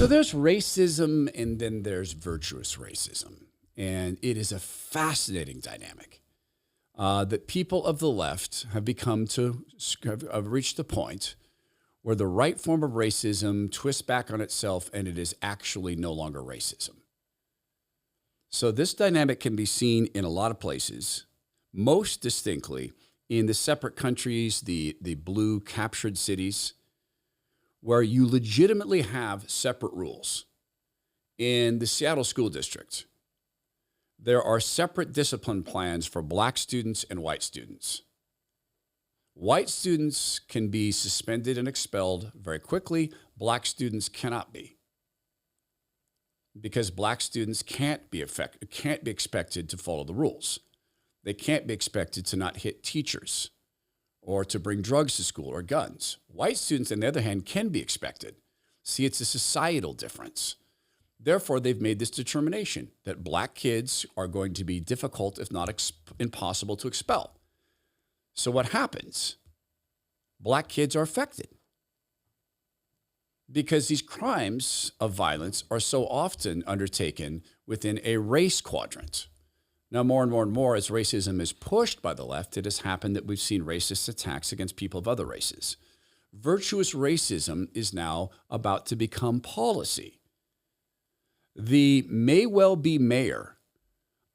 So there's racism and then there's virtuous racism. And it is a fascinating dynamic that people of the left have have reached the point where the right form of racism twists back on itself and it is actually no longer racism. So this dynamic can be seen in a lot of places, most distinctly in the separate countries, the blue captured cities, where you legitimately have separate rules. In the Seattle School District, there are separate discipline plans for black students and white students. White students can be suspended and expelled very quickly. Black students cannot be, because black students can't be expected to follow the rules. They can't be expected to not hit teachers or to bring drugs to school or guns. White students, on the other hand, can be expected. See, it's a societal difference. Therefore, they've made this determination that black kids are going to be difficult, if not impossible, to expel. So what happens? Black kids are affected because these crimes of violence are so often undertaken within a race quadrant. Now, more and more and more, as racism is pushed by the left, it has happened that we've seen racist attacks against people of other races. Virtuous racism is now about to become policy. The may well be mayor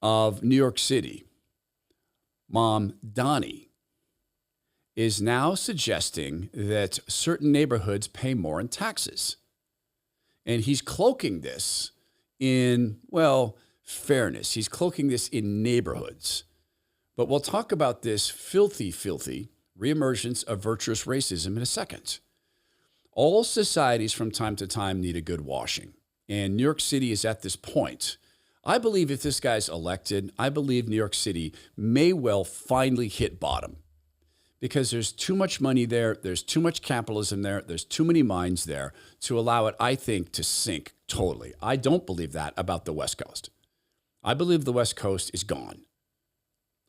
of New York City, Mamdani, is now suggesting that certain neighborhoods pay more in taxes. And he's cloaking this in, well, fairness. He's cloaking this in neighborhoods. But we'll talk about this filthy reemergence of virtuous racism in a second. All societies from time to time need a good washing. And New York City is at this point. I believe if this guy's elected, I believe New York City may well finally hit bottom, because there's too much money there, there's too much capitalism there, there's too many minds there to allow it, I think, to sink totally. I don't believe that about the West Coast. I believe the West Coast is gone.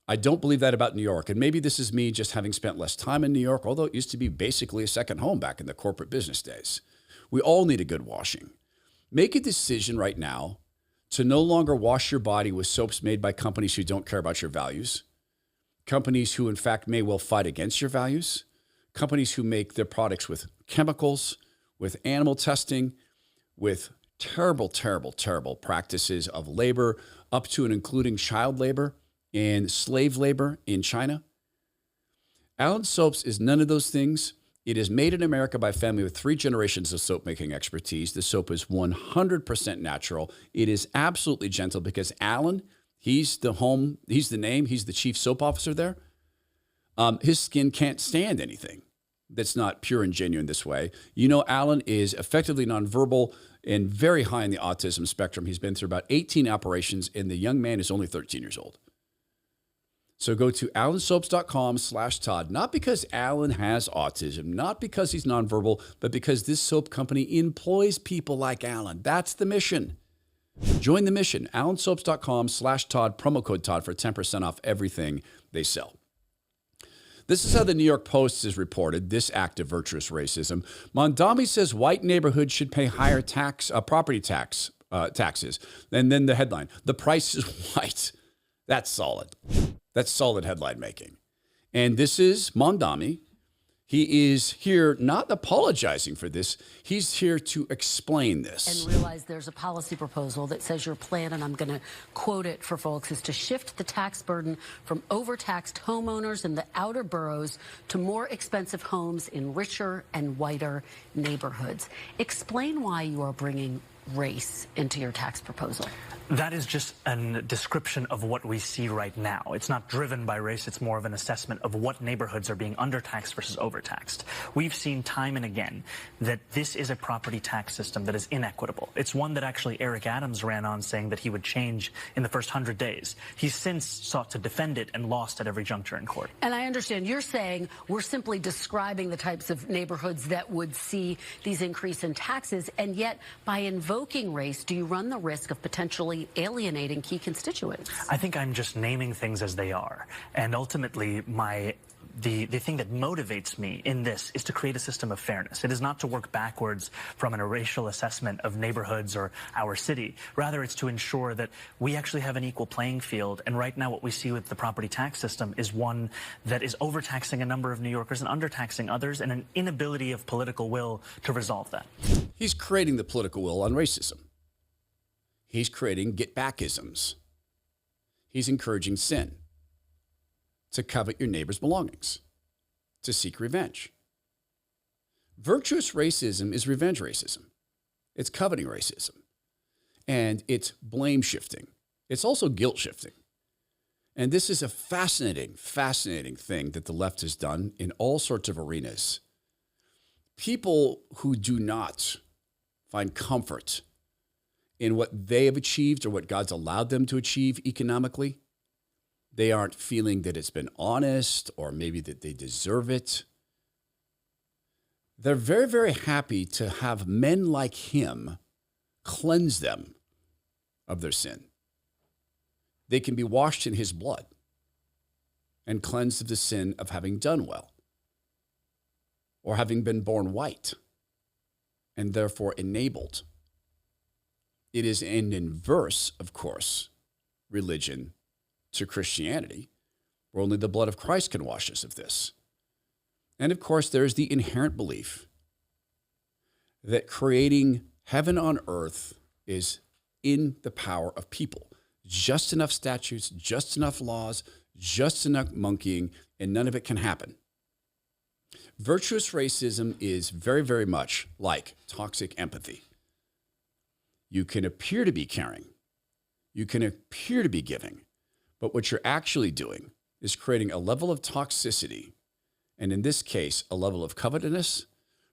I don't believe that about New York. And maybe this is me just having spent less time in New York, although it used to be basically a second home back in the corporate business days. We all need a good washing. Make a decision right now to no longer wash your body with soaps made by companies who don't care about your values, companies who, in fact, may well fight against your values, companies who make their products with chemicals, with animal testing, with terrible practices of labor, up to and including child labor and slave labor in China. Allen Soaps is none of those things. It is made in America by a family with 3 generations of soap making expertise. The soap is 100% natural. It is absolutely gentle because Allen, he's the name, he's the chief soap officer there. His skin can't stand anything that's not pure and genuine this way. You know, Allen is effectively nonverbal and very high in the autism spectrum. He's been through about 18 operations, and the young man is only 13 years old. So go to allensoaps.com/Todd, not because Allen has autism, not because he's nonverbal, but because this soap company employs people like Allen. That's the mission. Join the mission. allensoaps.com/Todd, promo code Todd for 10% off everything they sell. This is how the New York Post has reported this act of virtuous racism. Mamdani says white neighborhoods should pay higher property taxes. And then the headline, the price is white. That's solid. That's solid headline making. And this is Mamdani. He is here not apologizing for this. He's here to explain this. And realize there's a policy proposal that says your plan, and I'm going to quote it for folks, is to shift the tax burden from overtaxed homeowners in the outer boroughs to more expensive homes in richer and whiter neighborhoods. Explain why you are bringing race into your tax proposal. That is just a description of what we see right now. It's not driven by race. It's more of an assessment of what neighborhoods are being undertaxed versus overtaxed. We've seen time and again that this is a property tax system that is inequitable. It's one that actually Eric Adams ran on saying that he would change in the first 100 days. He's since sought to defend it and lost at every juncture in court. And I understand you're saying we're simply describing the types of neighborhoods that would see these increase in taxes, and yet by invoking race, do you run the risk of potentially alienating key constituents? I think I'm just naming things as they are. And ultimately, my the thing that motivates me in this is to create a system of fairness. It is not to work backwards from a racial assessment of neighborhoods or our city. Rather, it's to ensure that we actually have an equal playing field. And right now what we see with the property tax system is one that is overtaxing a number of New Yorkers and undertaxing others, and an inability of political will to resolve that. He's creating the political will on racism. He's creating get-backisms. He's encouraging sin, to covet your neighbor's belongings, to seek revenge. Virtuous racism is revenge racism. It's coveting racism. And it's blame shifting. It's also guilt shifting. And this is a fascinating, fascinating thing that the left has done in all sorts of arenas. People who do not find comfort in what they have achieved or what God's allowed them to achieve economically, they aren't feeling that it's been honest or maybe that they deserve it. They're very, very happy to have men like him cleanse them of their sin. They can be washed in his blood and cleansed of the sin of having done well or having been born white and therefore enabled. It is an inverse, of course, religion to Christianity, where only the blood of Christ can wash us of this. And of course, there's the inherent belief that creating heaven on earth is in the power of people. Just enough statutes, just enough laws, just enough monkeying, and none of it can happen. Virtuous racism is very, very much like toxic empathy. You can appear to be caring. You can appear to be giving. But what you're actually doing is creating a level of toxicity, and in this case, a level of covetousness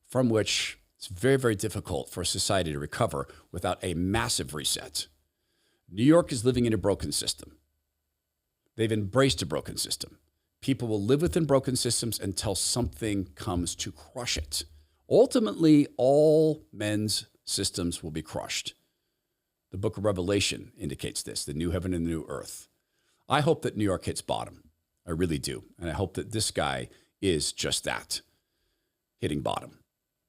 from which it's very, very difficult for a society to recover without a massive reset. New York is living in a broken system. They've embraced a broken system. People will live within broken systems until something comes to crush it. Ultimately, all men's systems will be crushed. The book of Revelation indicates this, the new heaven and the new earth. I hope that New York hits bottom. I really do. And I hope that this guy is just that, hitting bottom.